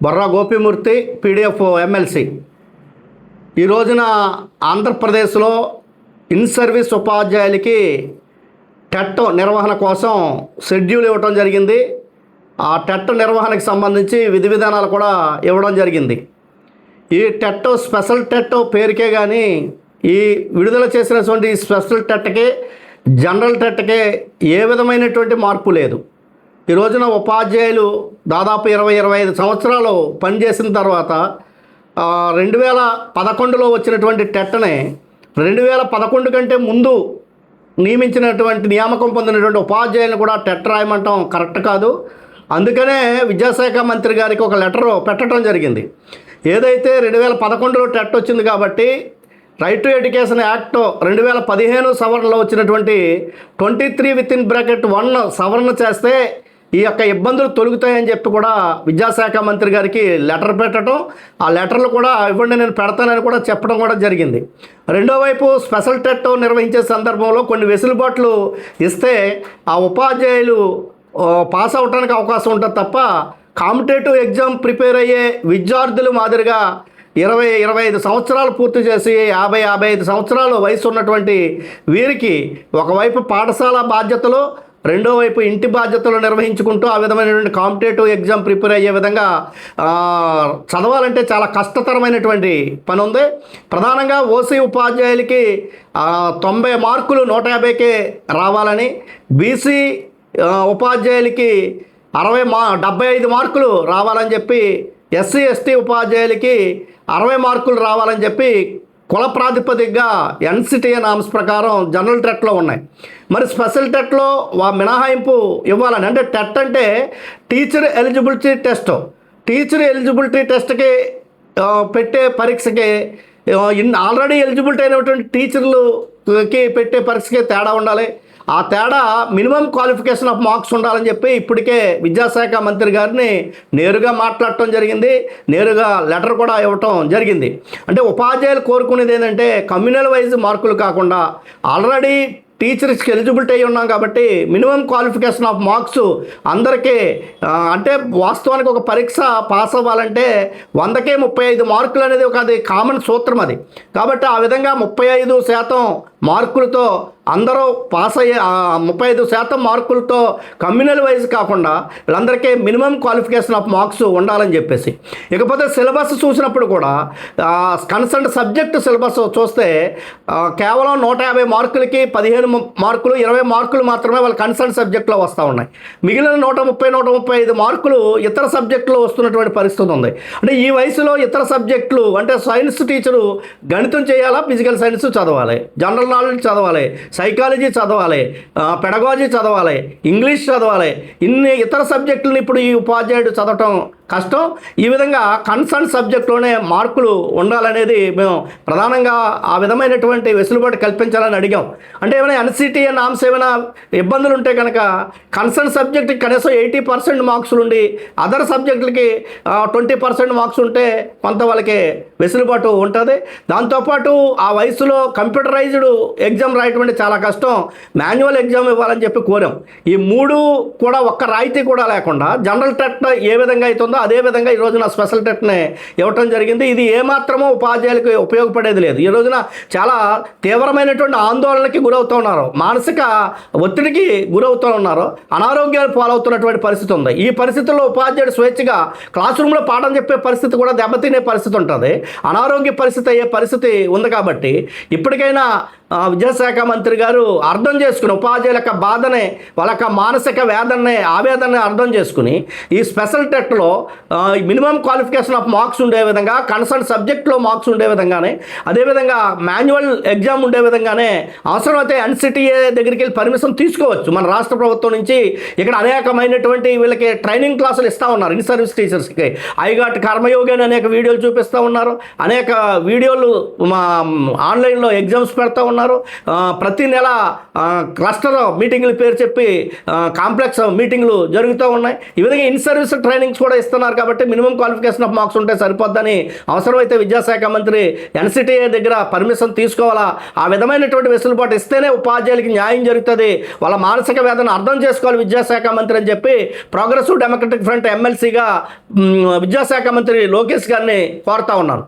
Borra Gopi Murthy, PDF MLC. ఈ రోజున ఆంధ్రప్రదేశ్లో ఇన్ సర్వీస్ ఉపాధ్యాయులకి టెట్ నిర్వహణ కోసం షెడ్యూల్ ఇవ్వడం జరిగింది. ఆ టెట్ నిర్వహణకు సంబంధించి విధి విధానాలు కూడా ఇవ్వడం జరిగింది. ఈ టెట్ స్పెషల్ టెట్ పేరుకే కానీ ఈ విడుదల చేసినటువంటి స్పెషల్ టెట్కి జనరల్ టెట్కి ఏ విధమైనటువంటి మార్పు లేదు. ఈ రోజున ఉపాధ్యాయులు దాదాపు 20-25 సంవత్సరాలు పనిచేసిన తర్వాత 2011లో వచ్చినటువంటి టెట్ని 2011 కంటే ముందు నియమించినటువంటి నియామకం పొందినటువంటి ఉపాధ్యాయులను కూడా టెట్ రాయమంటాం కరెక్ట్ కాదు. అందుకనే విద్యాశాఖ మంత్రి గారికి ఒక లెటర్ పెట్టడం జరిగింది. ఏదైతే 2011లో టెట్ వచ్చింది కాబట్టి రైట్ టు ఎడ్యుకేషన్ యాక్ట్ 2015 సవరణలో వచ్చినటువంటి 23(1) సవరణ చేస్తే ఈ యొక్క ఇబ్బందులు తొలగుతాయని చెప్పి కూడా విద్యాశాఖ మంత్రి గారికి లెటర్ పెట్టడం, ఆ లెటర్లు కూడా ఇవ్వండి నేను పెడతానని కూడా చెప్పడం కూడా జరిగింది. రెండో వైపు స్పెషల్ టెట్ నిర్వహించే సందర్భంలో కొన్ని వెసులుబాట్లు ఇస్తే ఆ ఉపాధ్యాయులు పాస్ అవడానికి అవకాశం ఉంటుంది తప్ప కాంపిటేటివ్ ఎగ్జామ్ ప్రిపేర్ అయ్యే విద్యార్థులు మాదిరిగా 20-25 సంవత్సరాలు పూర్తి చేసి 50-55 సంవత్సరాలు వయసు ఉన్నటువంటి వీరికి ఒకవైపు పాఠశాల బాధ్యతలు, రెండో వైపు ఇంటి బాధ్యతలు నిర్వహించుకుంటూ ఆ విధమైనటువంటి కాంపిటేటివ్ ఎగ్జామ్ ప్రిపేర్ అయ్యే విధంగా చదవాలంటే చాలా కష్టతరమైనటువంటి పని ఉంది. ప్రధానంగా ఓసీ ఉపాధ్యాయులకి 90 మార్కులు 150కే రావాలని, బీసీ ఉపాధ్యాయులకి 75 మార్కులు రావాలని చెప్పి, ఎస్సీ ఎస్టీ ఉపాధ్యాయులకి 60 మార్కులు రావాలని చెప్పి కుల ప్రాతిపదికగా ఎన్సిటిఏ నామ్స్ ప్రకారం జనరల్ టెట్లో ఉన్నాయి. మరి స్పెషల్ టెట్లో మినహాయింపు ఇవ్వాలని, అంటే టెట్ అంటే teacher eligibility test. Teacher eligibility టెస్ట్కి పెట్టే పరీక్షకి ఆల్రెడీ ఎలిజిబిలిటీ అయినటువంటి టీచర్లకి పెట్టే పరీక్షకి తేడా ఉండాలి. ఆ తేడా మినిమం క్వాలిఫికేషన్ ఆఫ్ మార్క్స్ ఉండాలని చెప్పి ఇప్పటికే విద్యాశాఖ మంత్రి గారిని నేరుగా మాట్లాడటం జరిగింది, నేరుగా లెటర్ కూడా ఇవ్వటం జరిగింది. అంటే ఉపాధ్యాయులు కోరుకునేది ఏంటంటే కమ్యూనల్ వైజ్ మార్కులు కాకుండా ఆల్రెడీ టీచర్స్కి ఎలిజిబిలిటీ అయి ఉన్నాం కాబట్టి మినిమం క్వాలిఫికేషన్ ఆఫ్ మార్క్స్ అందరికీ, అంటే వాస్తవానికి ఒక పరీక్ష పాస్ అవ్వాలంటే 100కే 35 మార్కులు అనేది అది కామన్ సూత్రం అది. కాబట్టి ఆ విధంగా 35% మార్కులతో అందరూ పాస్ అయ్యే 35% మార్కులతో కమ్యూనల్ వైజ్ కాకుండా వీళ్ళందరికీ మినిమం క్వాలిఫికేషన్ ఆఫ్ మార్క్స్ ఉండాలని చెప్పేసి. ఇకపోతే సిలబస్ చూసినప్పుడు కూడా కన్సర్న్ సబ్జెక్ట్ సిలబస్ చూస్తే కేవలం 150 మార్కులకి 15 మార్కులు 20 మార్కులు మాత్రమే వాళ్ళ కన్సర్న్ సబ్జెక్టులో వస్తూ ఉన్నాయి. మిగిలిన 130-135 మార్కులు ఇతర సబ్జెక్టులో వస్తున్నటువంటి పరిస్థితి ఉంది. అంటే ఈ వయసులో ఇతర సబ్జెక్టులు అంటే సైన్స్ టీచరు గణితం చేయాలా, ఫిజికల్ సైన్స్ చదవాలి, జనరల్ నాలెడ్జ్ చదవాలి, సైకాలజీ చదవాలి, పెడగాలజీ చదవాలి, ఇంగ్లీష్ చదవాలి. ఇన్ని ఇతర సబ్జెక్టులను ఇప్పుడు ఈ ఉపాధ్యాయుడు చదవటం కష్టం. ఈ విధంగా కన్సర్న్ సబ్జెక్టులోనే మార్కులు ఉండాలనేది మేము ప్రధానంగా ఆ విధమైనటువంటి వెసులుబాటు కల్పించాలని అడిగాం. అంటే ఏమైనా ఎన్సిటిఏ నామ్స్ ఏమైనా ఇబ్బందులు ఉంటే కనుక కన్సర్న్ సబ్జెక్టుకి కనీసం 80% మార్క్స్ ఉండి అదర్ సబ్జెక్టులకి 20% మార్క్స్ ఉంటే కొంత వాళ్ళకి వెసులుబాటు ఉంటుంది. దాంతోపాటు ఆ వయసులో కంప్యూటరైజ్డ్ ఎగ్జామ్ రాయటం అంటే చాలా కష్టం, మాన్యువల్ ఎగ్జామ్ ఇవ్వాలని చెప్పి కోరాం. ఈ మూడు కూడా ఒక్క రాయితీ కూడా లేకుండా జనరల్ టెట్ ఏ విధంగా అవుతుందో అదే విధంగా ఈ రోజున స్పెషల్ టెట్ని ఇవ్వటం జరిగింది. ఇది ఏమాత్రమో ఉపాధ్యాయులకు ఉపయోగపడేది లేదు. ఈ రోజున చాలా తీవ్రమైనటువంటి ఆందోళనకి గురవుతూ ఉన్నారు, మానసిక ఒత్తిడికి గురవుతూ ఉన్నారు, అనారోగ్యాలు పాలవుతున్నటువంటి పరిస్థితి ఉంది. ఈ పరిస్థితుల్లో ఉపాధ్యాయుడు స్వేచ్ఛగా క్లాస్ రూమ్లో పాఠం చెప్పే పరిస్థితి కూడా దెబ్బతినే పరిస్థితి ఉంటుంది, అనారోగ్య పరిస్థితి అయ్యే పరిస్థితి ఉంది. కాబట్టి ఇప్పటికైనా విద్యాశాఖ మంత్రి గారు అర్థం చేసుకుని ఉపాధ్యాయుల యొక్క బాధని, వాళ్ళ యొక్క మానసిక ఆవేదనని అర్థం చేసుకుని ఈ స్పెషల్ టెట్లో మినిమం క్వాలిఫికేషన్ ఆఫ్ మార్క్స్ ఉండే విధంగా, కన్సర్న్ సబ్జెక్ట్లో మార్క్స్ ఉండే విధంగానే, అదేవిధంగా మాన్యువల్ ఎగ్జామ్ ఉండే విధంగానే అవసరమైతే ఎన్సిటిఏ దగ్గరికి వెళ్ళి పర్మిషన్ తీసుకోవచ్చు. మన రాష్ట్ర ప్రభుత్వం నుంచి ఇక్కడ అనేకమైనటువంటి వీళ్ళకి ట్రైనింగ్ క్లాసులు ఇస్తూ ఉన్నారు. ఇన్ సర్వీస్ టీచర్స్కి ఐగాట్ కర్మయోగి అని అనేక వీడియోలు చూపిస్తూ ఉన్నారు, అనేక వీడియోలు ఆన్లైన్లో ఎగ్జామ్స్ పెడతా ఉన్నారు. ఉన్నారు. ప్రతి నెల క్లస్టర్ మీటింగుల పేరు చెప్పి కాంప్లెక్స్ మీటింగ్లు జరుగుతూ ఉన్నాయి. ఈ విధంగా ఇన్ సర్వీస్ ట్రైనింగ్స్ కూడా ఇస్తున్నారు. కాబట్టి మినిమం క్వాలిఫికేషన్ ఆఫ్ మార్క్స్ ఉంటే సరిపోద్దని, అవసరమైతే విద్యాశాఖ మంత్రి ఎన్సిటిఏ దగ్గర పర్మిషన్ తీసుకోవాలా. ఆ విధమైనటువంటి వెసులుబాటు ఇస్తేనే ఉపాధ్యాయులకి న్యాయం జరుగుతుంది. వాళ్ళ మానసిక వేదన అర్థం చేసుకోవాలి విద్యాశాఖ మంత్రి అని చెప్పి ప్రోగ్రెసివ్ డెమోక్రటిక్ ఫ్రంట్ ఎమ్మెల్సీగా విద్యాశాఖ మంత్రి లోకేష్ గారిని కోరుతా ఉన్నాను.